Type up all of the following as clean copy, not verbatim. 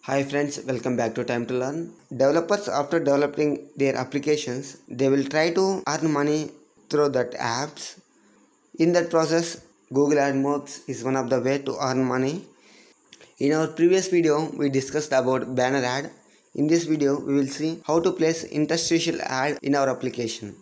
Hi friends, welcome back to Time to Learn. Developers, after developing their applications, they will try to earn money through that apps. In that process, Google AdWords is one of the way to earn money. In our previous video, we discussed about banner ad. In this video, we will see how to place interstitial ad in our application.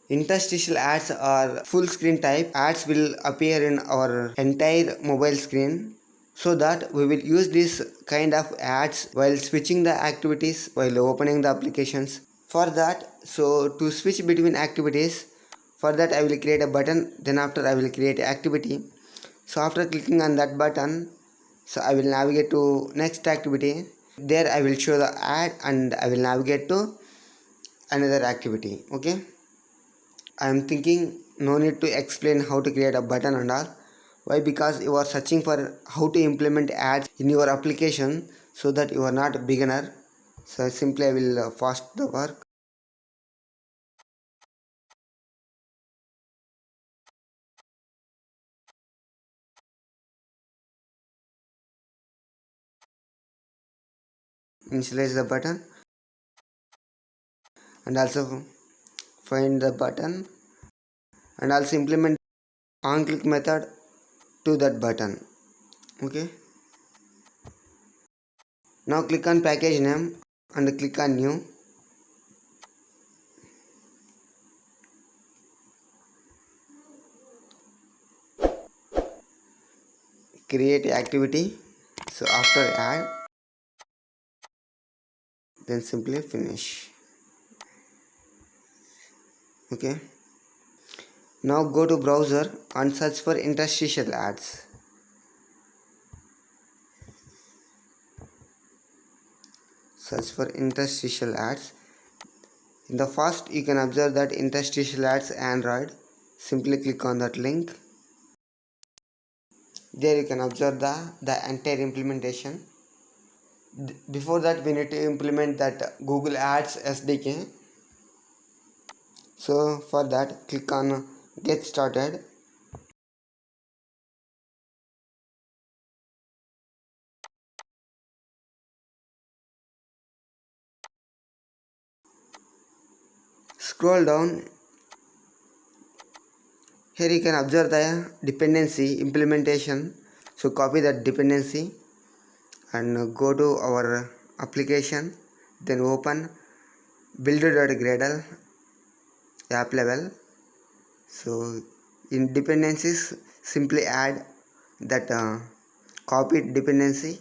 Interstitial ads are full screen type. Ads will appear in our entire mobile screen, so that we will use this kind of ads while switching the activities while opening the applications. For that, so to switch between activities, for that I will create a button, then after I will create activity. So after clicking on that button, so I will navigate to next activity. There I will show the ad and I will navigate to another activity. Okay, I am thinking no need to explain how to create a button and all. Why? Because you are searching for how to implement ads in your application, so that you are not a beginner. So simply I will fast the work. Initialize the button and also find the button and also implement on click method to that button. Okay. Now click on package name and click on new. Create activity. So after add, then simply finish. Okay. Now go to browser and search for interstitial ads. Search for interstitial ads. In the first, you can observe that interstitial ads Android. Simply click on that link. There you can observe the entire implementation. Before that, we need to implement that Google Ads SDK. So for that, click on get started. Scroll down. Here you can observe the dependency implementation. So copy that dependency and go to our application, then open builder.gradle app level. So in dependencies, simply add that copied dependency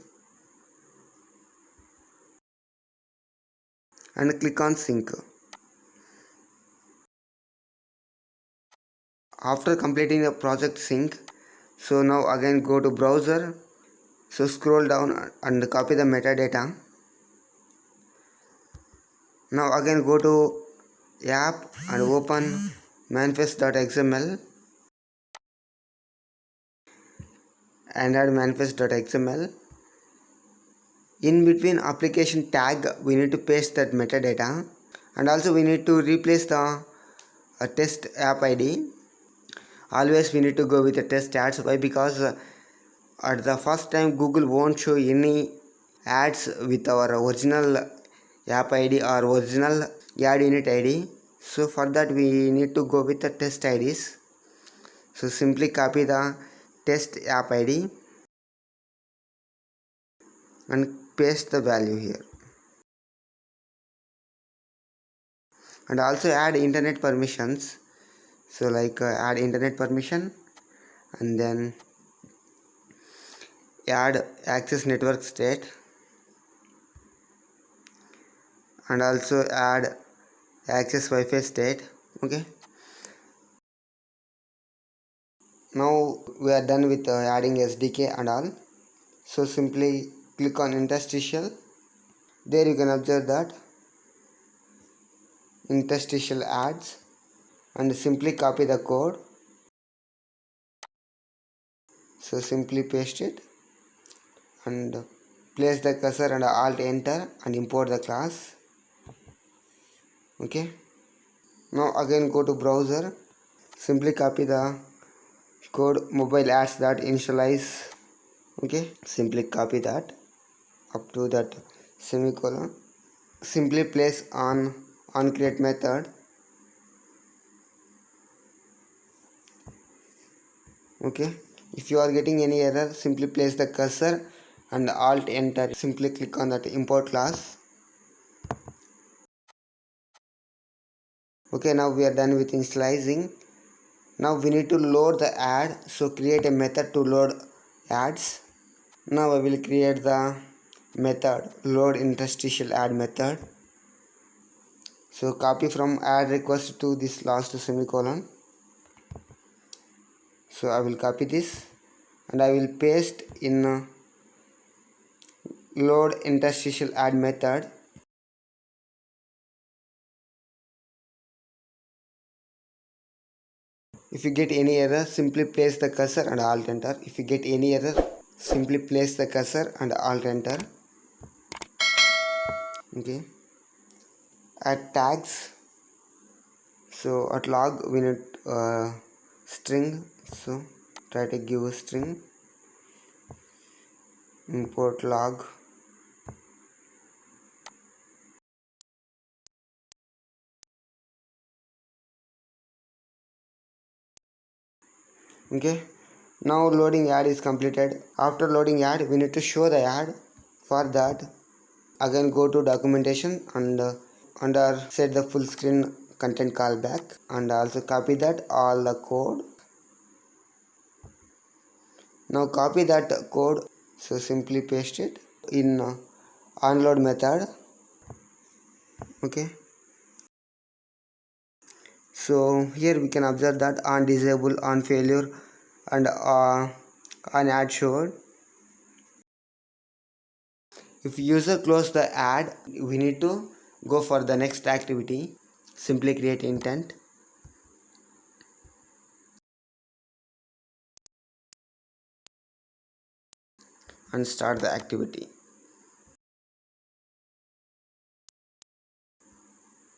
and click on sync. After completing the project sync, so now again go to browser. So scroll down and copy the metadata. Now again go to app and open manifest.xml and add manifest.xml. In between application tag, we need to paste that metadata, and also we need to replace the test app ID. Always we need to go with the test ads. Why? Because at the first time Google won't show any ads with our original app ID or original ad unit ID. So for that we need to go with the test IDs. So simply copy the test app ID and paste the value here, and also add internet permissions. So like add internet permission and then add access network state and also add access Wi-Fi state. Okay, now we are done with adding SDK and all. So simply click on interstitial. There you can observe that interstitial ads and simply copy the code. So simply paste it and place the cursor and alt enter and import the class. Okay, now again go to browser. Simply copy the code mobile ads that initialize. Okay, simply copy that. up to that semicolon. Simply place on create method. Okay, if you are getting any error, simply place the cursor and alt enter. Simply click on that import class. Okay, now we are done with initializing. Now we need to load the ad, so create a method to load ads. Now I will create the method load interstitial ad method. So copy from add request to this last semicolon. So I will copy this and I will paste in load interstitial add method. If you get any error, simply place the cursor and alt enter. If you get any error, simply place the cursor and alt enter. Okay, add tags. So at log we need string, so try to give a string. Import log. Okay, now loading ad is completed. After loading ad, we need to show the ad. For that, again go to documentation and under set the full screen content callback and also copy that all the code. Now copy that code, so simply paste it in onload method. Okay, so here we can observe that on disable, on failure and on ad showed. If user close the ad, we need to go for the next activity. Simply create intent and start the activity.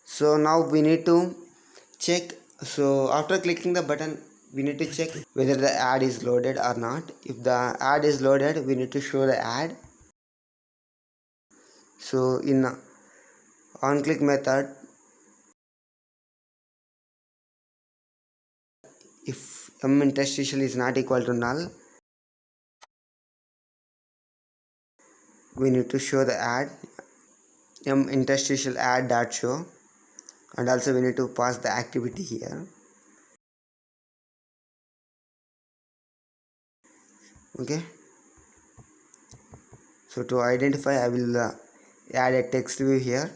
So now we need to check. So after clicking the button, we need to check whether the ad is loaded or not. If the ad is loaded, we need to show the ad. So in on click method, if m interstitial is not equal to null, we need to show the ad m interstitial ad dot show, and also we need to pass the activity here. Okay, so to identify, I will add a text view here.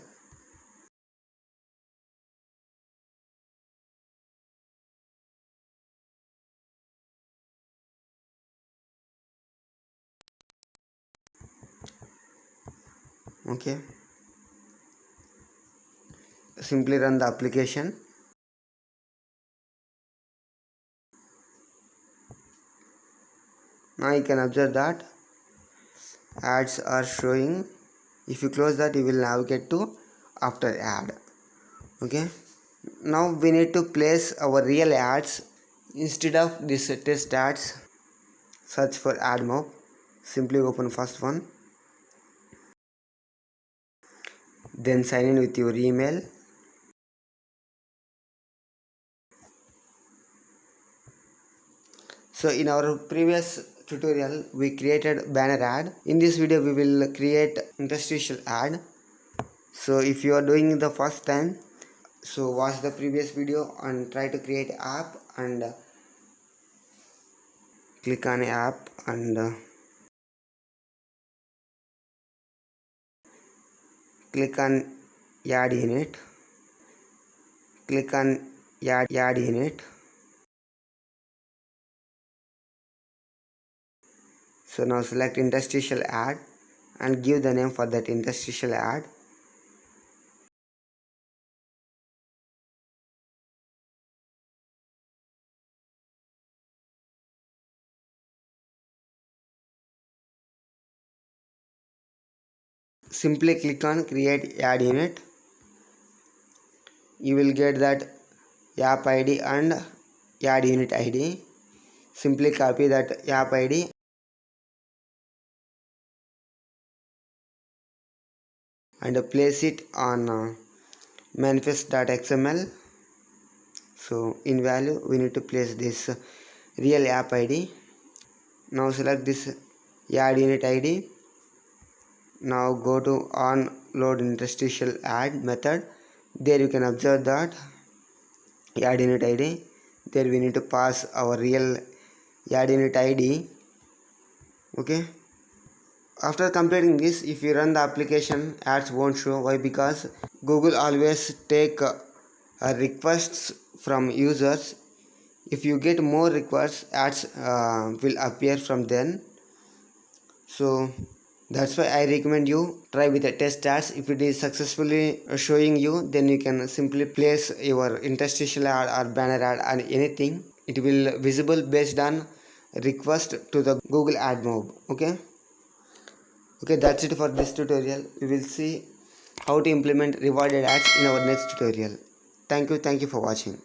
Okay, simply run the application. Now you can observe that ads are showing. If you close that, you will navigate to after ad. Okay, now we need to place our real ads. Instead of this test ads, search for AdMob. Simply open first one, then sign in with your email. So in our previous tutorial, we created banner ad. In this video, we will create interstitial ad. So if you are doing the first time, so watch the previous video and try to create app and click on app and click on add unit. Click on add unit. So now select interstitial ad and give the name for that interstitial ad. Simply click on create add unit. You will get that app ID and add unit ID. Simply copy that app ID and place it on manifest.xml. So in value we need to place this real app id. Now select this add unit id. Now go to on load interstitial add method. There you can observe that add unit id. There we need to pass our real add unit id. Okay, after completing this, if you run the application, ads won't show. Why? Because Google always take requests from users. If you get more requests, ads will appear from then. So that's why I recommend you try with the test ads. If it is successfully showing you, then you can simply place your interstitial ad or banner ad and anything. It will visible based on request to the Google Ad Mob. Okay, that's it for this tutorial. We will see how to implement rewarded ads in our next tutorial. Thank you for watching.